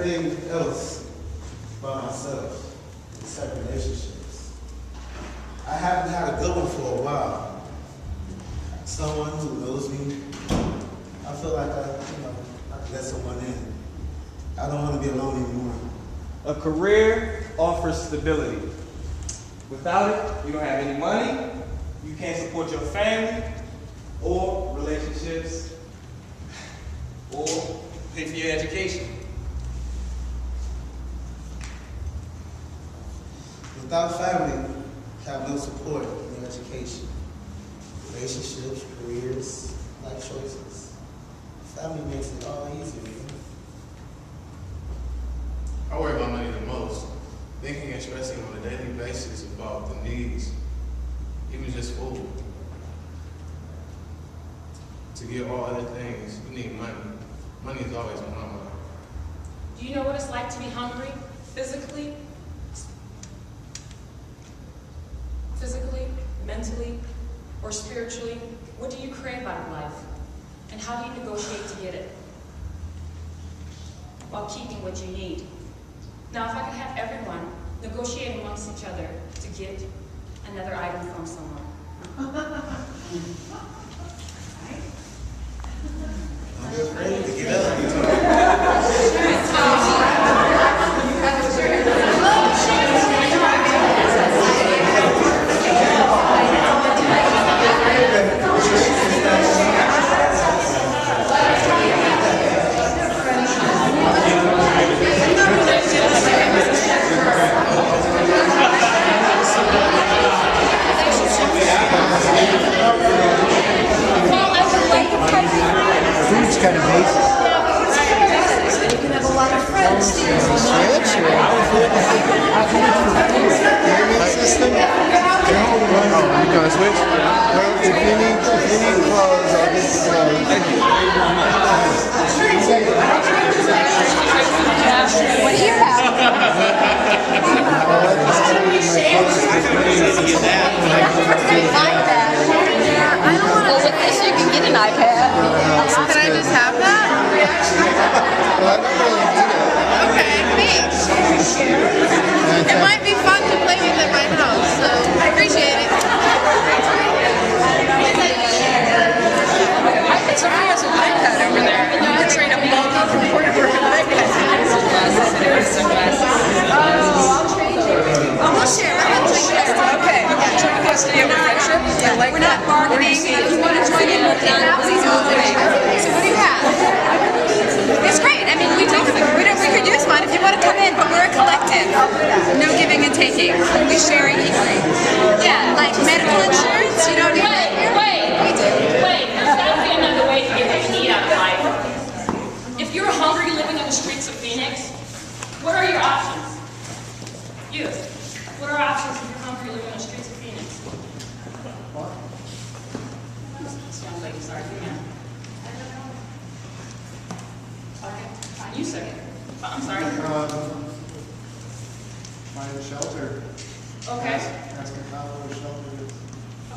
Everything else by myself, except relationships. I haven't had a good one for a while. Someone who knows me. I feel like I can let someone in. I don't want to be alone anymore. A career offers stability. Without it, you don't have any money, you can't support your family, or relationships, or pay for your education. Without family, you have no support in your education, relationships, careers, life choices. Family makes it all easier. I worry about money the most, thinking and stressing on a daily basis about the needs, even just food. To get all other things, you need money. Money is always on my mind. Do you know what it's like to be hungry, physically, mentally, or spiritually? What do you crave out of life? And how do you negotiate to get it while keeping what you need? Now, if I could have everyone negotiate amongst each other to get another item from someone. Don't be afraid to get up. Food's kind of basic. You can have a lot of friends. System. Oh, you gonna switch? Well, if you need clothes, I'll get you clothes. What do you have? I don't want to. Well, with this, you can get an iPad. Can I just have that? Well, I don't really need it. Okay, thanks. It might be fun to play with at my house, so I appreciate it. Somebody has an iPad over there. You can trade a mobile for an iPad. Oh, we'll share. Okay. Yeah, joint custody of a picture. Yeah, like we're not bargaining. If you want to join in with that, please go away. So what do you have? It's great. I mean, we could use one if you want to come in, but we're a collective. No giving and taking. We share equally. Yeah, like medical insurance. You know what I mean? Wait, there's got to be another way to get what you need out of life. If you're hungry living on the streets of Phoenix, what are your options? You. What are options if you're hungry living on the streets of Phoenix? This young lady, sorry, again. Okay, fine, you second. I'm sorry. Find a shelter. Okay. Ask a fellow where shelter is.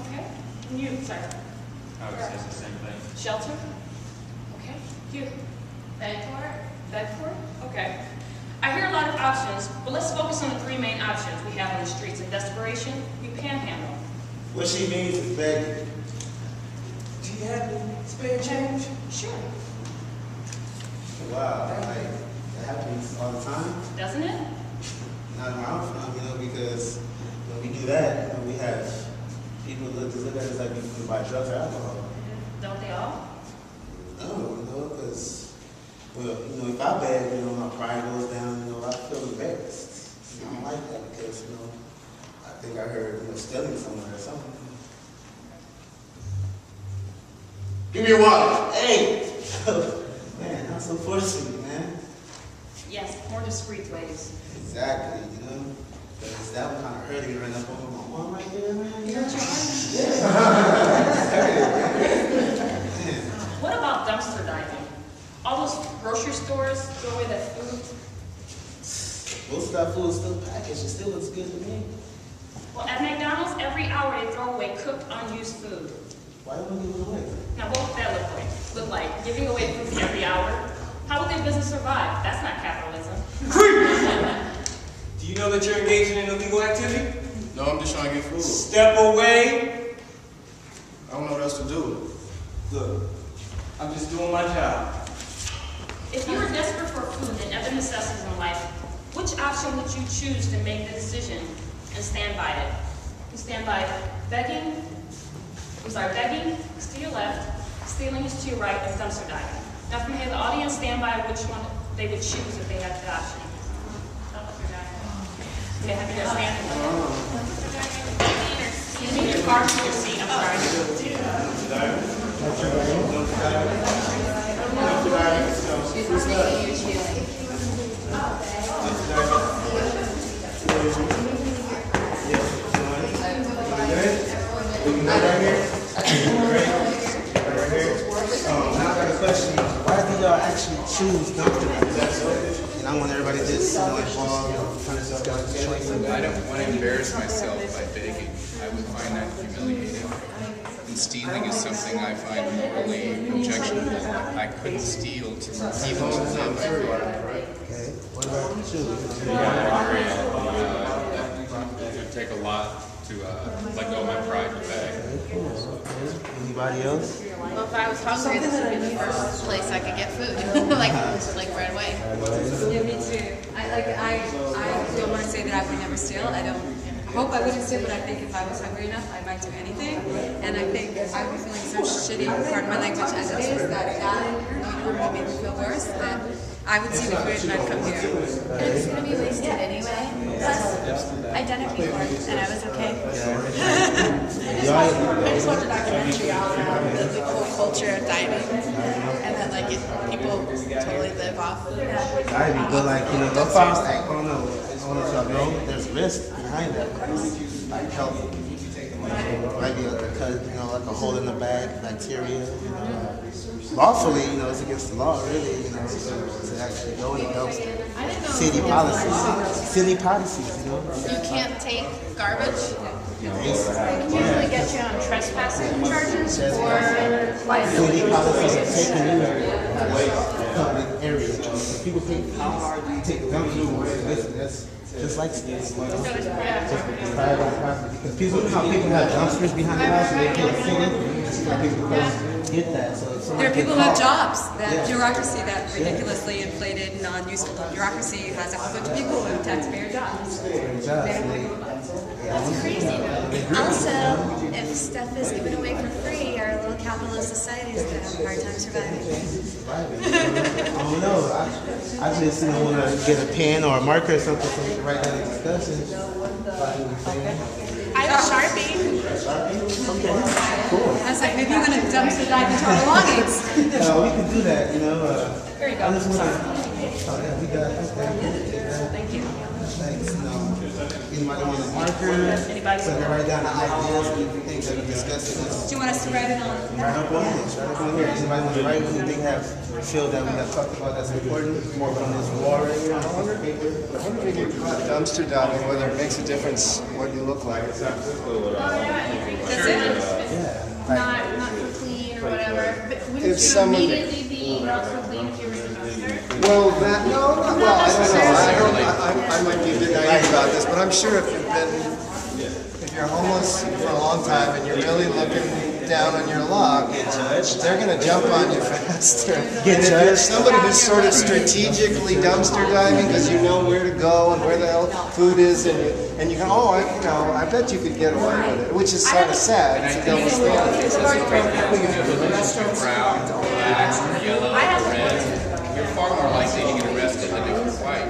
Okay. And you, sir. I would say the same thing. Shelter? Okay. You. Bedford? Okay. I hear a lot of options, but let's focus on the three main options we have on the streets. In desperation, we panhandle. What she means is begging. Do you have any spare change? Sure. Wow, like, that happens all the time. Doesn't it? Not where I'm from, because when we do that, we have people look at us like we can buy drugs or alcohol. Don't they all? No, because, well, if I beg, my pride goes down, I feel embarrassed. I don't like that because, I think I heard, stealing somewhere or something. Give me your wallet. Hey! Man, not so forcefully, man. Yes, more discreet ways. Exactly, because that one kind of hurting right up on my arm right there, man. You're Man. What about dumpster diving? All those grocery stores throw away that food. Most of that food is still packaged. It still looks good to me. Well, at McDonald's, every hour they throw away cooked, unused food. Why don't we give it away? Now, what would that look like? Giving away food every hour? How would their business survive? That's not capitalism. that you're engaging in illegal activity? No, I'm just trying to get food. Step away. I don't know what else to do. Look, I'm just doing my job. If you are desperate for food and other necessities in life, which option would you choose to make the decision and stand by it? You stand by begging is to your left, stealing is to your right, and dumpster diving. Now from here, the audience stand by which one they would choose if they had the option. Okay, have you guys stand? You mean your car to your seat, I'm sorry. Now I got a question. Why did y'all actually choose dumpster diving? And I want everybody to just involved, trying to discuss the choice of I don't want to embarrass myself by begging. I would find that humiliating. And stealing is something I find morally objectionable. I couldn't steal to even to them. Okay, what about you? It would take a lot to let go of my pride in the bag. Anybody else? Well, if I was hungry, this would be the first place I could get food, like right away. Yeah, me too. I don't want to say that I would never steal. I hope I wouldn't steal, but I think if I was hungry enough, I might do anything. And I think I was feeling so shitty, pardon my language, as it is, that made me feel worse, that I would see the food and I'd come here. And it's going to be wasted anyway. Plus, I done it before, and I was okay. I just watched a documentary on the cool culture of diving, and that people totally live off. Diving, but the fast act, I don't know if y'all know, there's risk behind that. Like health, might be like a hole in the bag, bacteria, Lawfully, it's against the law, really, to actually go in the dumpster. City policies, You can't take garbage. They can usually get you on trespassing charges or City policies of taking you public areas. If people take dumpsters, that's just like private property. Because people have dumpsters behind the house and they can't see it. People get that. There are people who have jobs. That bureaucracy, that ridiculously inflated, non-useful bureaucracy, has a whole bunch of people who have taxpayer jobs. That's crazy though. Also, if stuff is given away for free, our little capitalist society is going to have a hard time surviving. I don't know. I just want to get a pen or a marker or something so we can write down a discussion. I have a Sharpie. Okay, cool. I was like, maybe you want to dumpster dive into our belongings. We can do that, There you go. We got it. Thank you. Thanks. Anybody want a marker? So they write down the ideas and you think that we discussed this. Do you want us to write it on? Right up on this. Right up on here. Anybody want to write what you think feel that we have talked about that's important? More on this wall right here. I wonder if you talk about dumpster diving, whether it makes a difference what you look like. Does it? Yeah. Not for clean or whatever. But wouldn't If you someone- immediately be not so clean if you were in the dumpster? Well, I don't know. I might be a bit naive about this, but I'm sure if you're homeless for a long time and you're really looking down on your luck, they're going to jump on you faster. And if you're somebody who's sort of strategically dumpster diving because you know where to go and where the hell food is, and you go, I bet you could get away with it, which is sort of sad. It's a double standard. Brown, black, yellow, red. You're far more likely to get arrested than if you're white.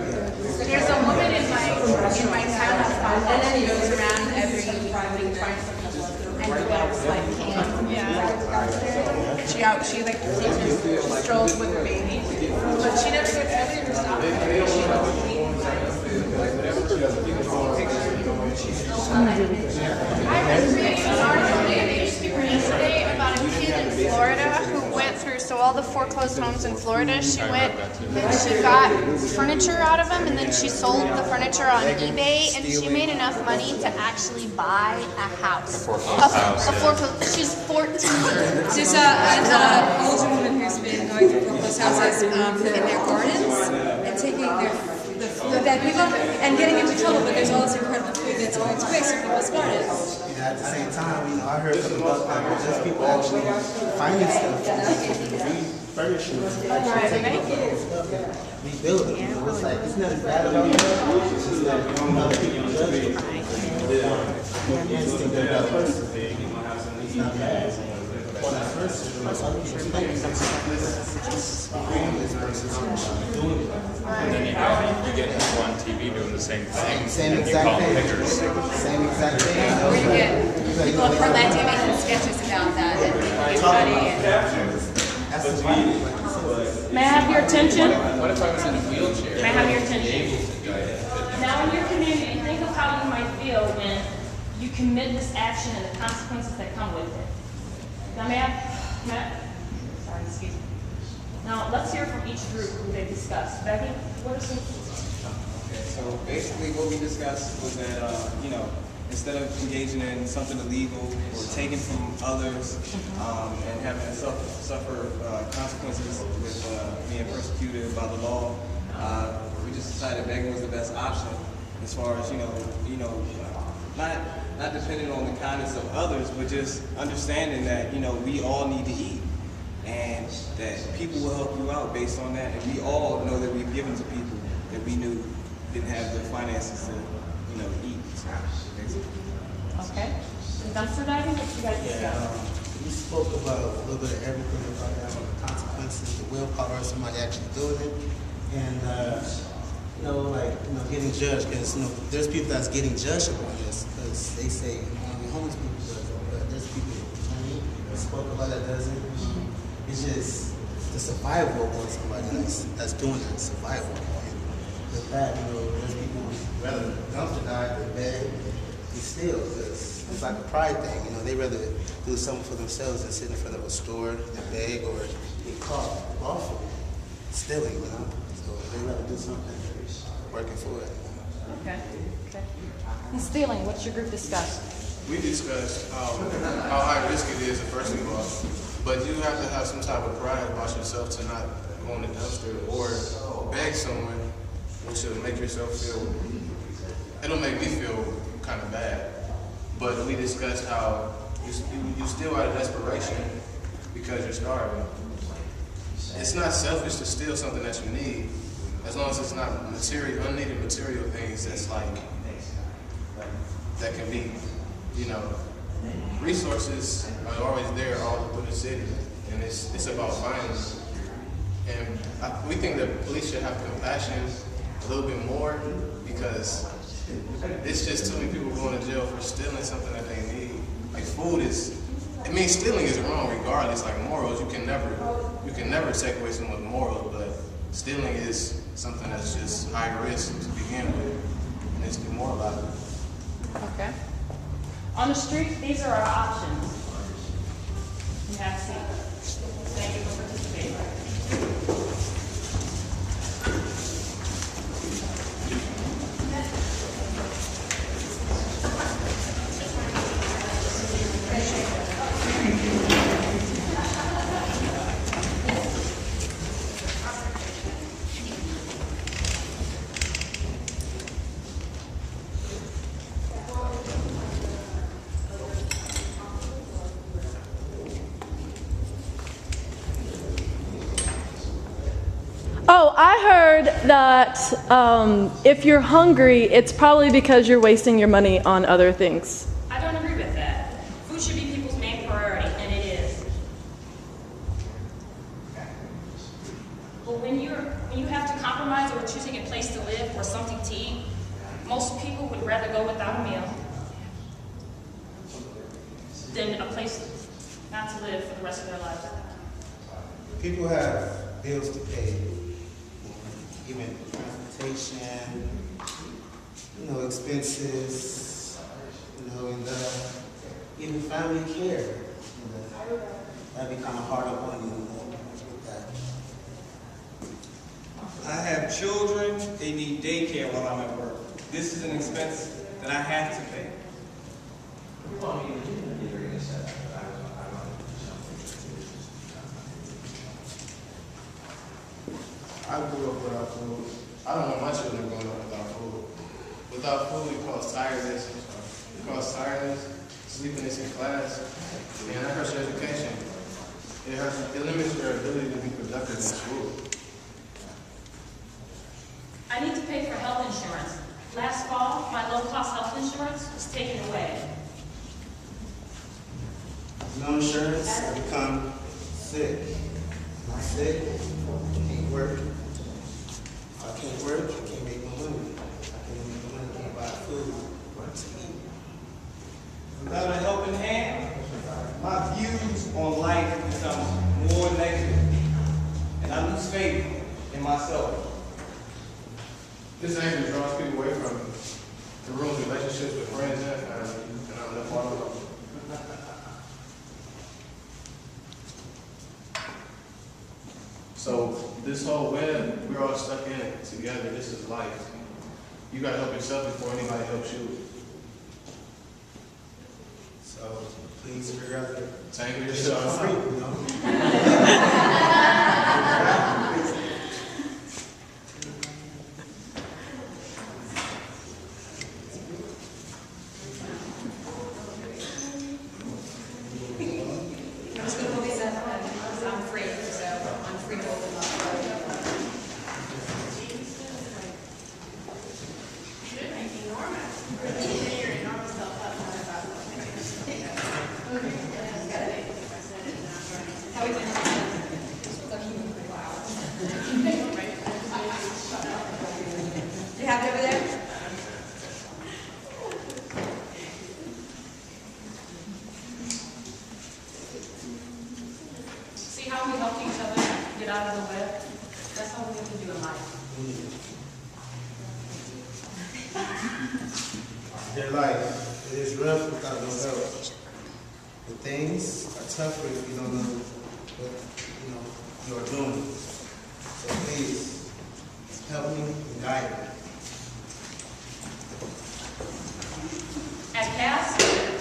There's a woman in my town that goes around every week and collects cans. Yeah. She strolls with her baby, but she never gets really stopped. I was reading an article in the newspaper yesterday about a kid in Florida who went through, so all the foreclosed homes in Florida, she went and she got furniture out of them and then she sold the furniture on eBay and she made enough money to actually buy a house. She's 14. There's an older woman who's been going through foreclosed houses in their gardens and taking the bad people and getting into trouble, but there's all this incredible food that's going to waste if people start it. At the same time, I heard something about that. There's people actually finding stuff, refurnishing it, actually taking it stuff and rebuild it. It's like, it's not as bad as it's just that other people judge it. Instinct of that person. It's not bad. For that person, other people think this person's doing it. And then you get people on TV doing the same thing. Same and you exact call thing. pictures. Same exact thing. Or you get people on Parlante making sketches about that and everybody. That's the problem. May I have your attention? What if I was in a wheelchair? May I have your attention? Able to do it. Now, in your community, think of how you might feel when you commit this action and the consequences that come with it. Now, sorry, excuse me. Now, let's hear from each group who they discussed. Becky, what are some? Okay, so basically what we discussed was that, instead of engaging in something illegal or taking from others and having to suffer consequences with being persecuted by the law, we just decided begging was the best option as far as, not depending on the kindness of others, but just understanding that, we all need to eat and that people will help you out based on that. And we all know that we've given to people that we knew didn't have the finances to, eat. So, basically. Okay. Dumpster diving, what you guys discussed? We spoke about a little bit of everything about that, the consequences, the willpower of somebody actually doing it, and getting judged. Because there's people that's getting judged upon this because they say only homeless people does it, but there's people. We spoke about that doesn't. It's just the survival of somebody that's doing that survival. With that, there's people who rather dumpster dive than beg. Steal, because it's like a pride thing, they rather do something for themselves than sit in front of a store and beg or get caught lawfully stealing, so they rather do something working for it. Okay. And stealing, what's your group discussed? We discussed how high risk it is, first of all, but you have to have some type of pride about yourself to not go in the dumpster or beg someone, which will make yourself feel, it'll make me feel kind of bad. But we discussed how you steal out of desperation because you're starving. It's not selfish to steal something that you need, as long as it's not unneeded material things that can be, resources are always there all through the city, and it's about finding them. And we think that police should have compassion a little bit more because it's just too many people going to jail for stealing something that they need. Like food stealing is wrong regardless. Like morals, you can never take away someone's morals, but stealing is something that's just high risk to begin with, and it's demoralizing. Okay. On the street, these are our options. You have a seat. Thank you for participating. Oh, I heard that if you're hungry, it's probably because you're wasting your money on other things. I don't agree with that. Food should be people's main priority, and it is. But when you have to compromise over choosing a place to live or something to eat, most people would rather go without a meal than a place not to live for the rest of their lives. People have bills to pay, even transportation, expenses, and even family care. That'd be kind of hard upon you with that. I have children, they need daycare while I'm at work. This is an expense that I have to pay. I grew up without food. I don't want my children growing up without without food, it causes tiredness. It causes tiredness, sleepiness in class, and that hurts your education. It limits your ability to be productive in school. I need to pay for health insurance. Last fall, my low-cost health insurance was taken away. No insurance, I become sick. I'm sick, I can't work. I can't work, I can't make no money. I can't make no money, I can't buy food. What to eat? Without a helping hand, my views on life become more negative, and I lose faith in myself. This anger draws people away from you. It ruins relationships with friends and family, and I'm not part of them. So this whole web, we're all stuck in it together. This is life. You gotta help yourself before anybody helps you. So please figure out the Tangle yourself yourself free, out. you know? I'm free, so I'm free to open up. You happy over there? See how we help each other get out of the web? That's all we have to do in life. Their life, it is rough without no help. The things are tougher if you don't know what you are doing. So please, help me and guide me. At CAS,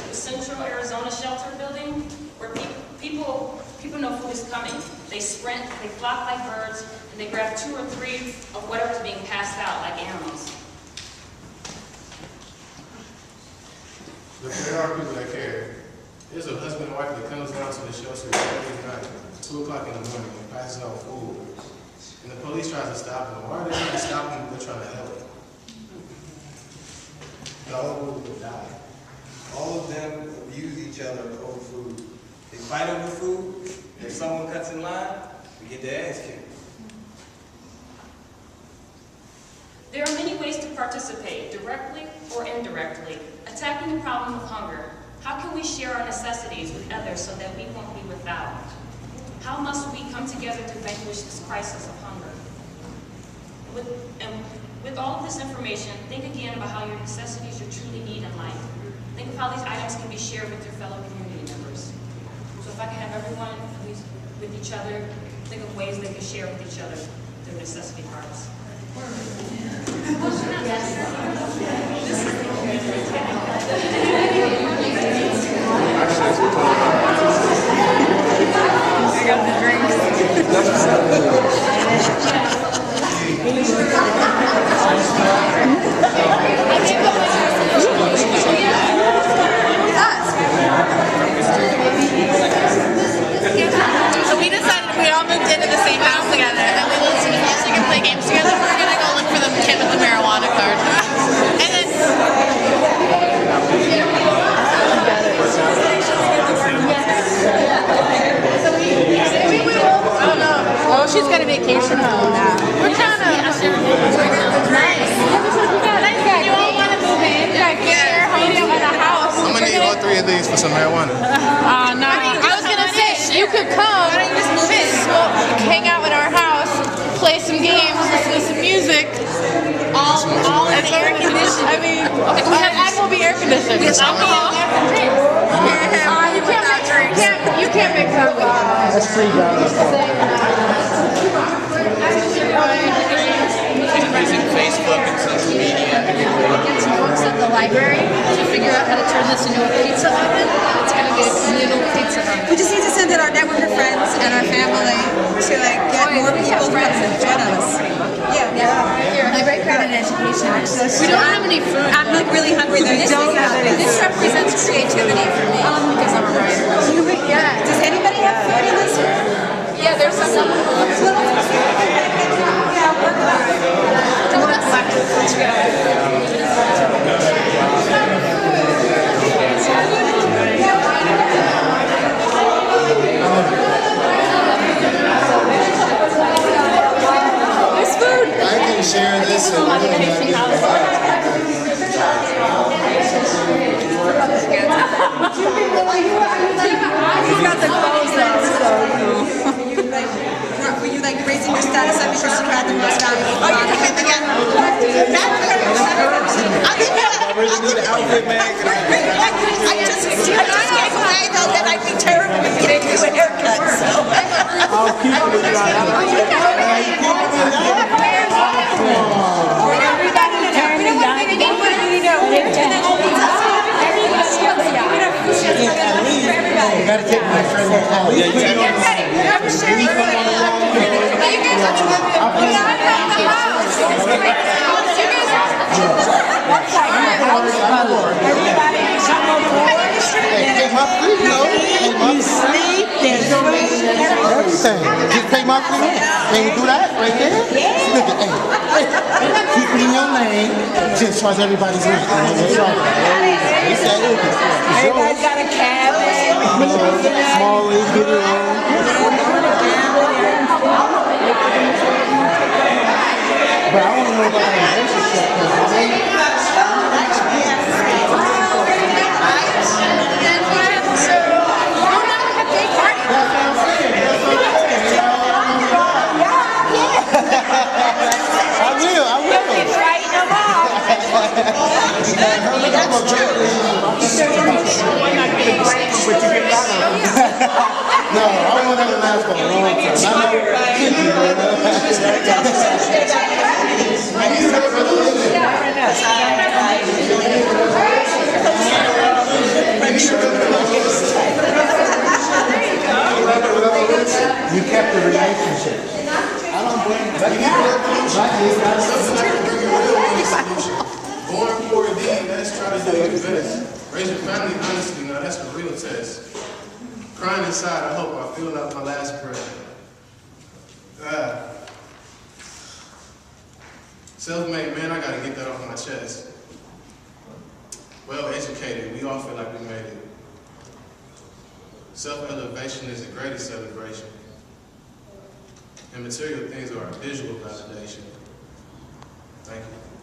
the Central Arizona Shelter Building, where people know food is coming. They sprint, they flock like birds, and they grab 2 or 3 of whatever's being passed out like animals. But there are people that care. There's a husband and wife that comes down to the shelter every night, 2 o'clock in the morning, and passes out food. And the police tries to stop them. Why are they trying to stop them if they're trying to help? The whole group will die. All of them abuse each other over food. They fight over food. If someone cuts in line, we get their ass kicked. There are many ways to participate, directly or indirectly. Attacking the problem of hunger. How can we share our necessities with others so that we won't be without? How must we come together to vanquish this crisis of hunger? With all of this information, think again about how your necessities you truly need in life. Think of how these items can be shared with your fellow community members. So if I can have everyone, at least with each other, think of ways they can share with each other their necessity parts. I got the So we decided we all moved into the same house together, and then we listen to music and play games together. We're gonna go look for the kid with the marijuana card, and then. Oh no! Oh, she's got a vacation home now. We're trying to. Nice. You all want to move in? Yeah. Home at a house. I'm gonna need all 3 of these for some marijuana. No. I was gonna say you could come. Why don't you just move in? Hang out at our house, play some games, listen to some music. All in air conditioning. I mean, and will be air conditioned. With alcohol. You can't mix up. That's free, guys. Using Facebook and social media. Some folks at the library to figure out how to turn this into a pizza oven. It's going to be a communal pizza oven. We just need to send it our network of friends and our family to get more people to join us. Here, my background in education is. We don't have any food. I'm like really hungry though. This represents creativity for me because I'm a writer. Yeah. Does anybody have food in this room? Yeah, there's some. There's food. I can share this and He's got the clothes though, so you know. Were you like raising your status up because you had the most valuable? Oh, you can hit again. I'll give you I just gave away though that I'd be terrible at getting you a haircut, so. I'll keep it. You gotta take my friend out. Get ready. I'm sharing it. Pay my fee, no? You sleep, there's everything. Just pay my fee. Can you do that right there? Yeah. Look at that. Keep it in your name. Just charge everybody's rent. Everybody's got a cabin. Small ways, get it on. But I want to know about the relationship. No, I don't want that to last for a long time. You kept the relationship. I don't blame you. Born poor indeed, let's try to do your best. Raise your family honestly, now that's the real test. Crying inside, I hope I feel out my last breath. Self-made man, I gotta get that off my chest. Well educated, we all feel like we made it. Self-elevation is the greatest celebration. And material things are a visual validation. Thank you.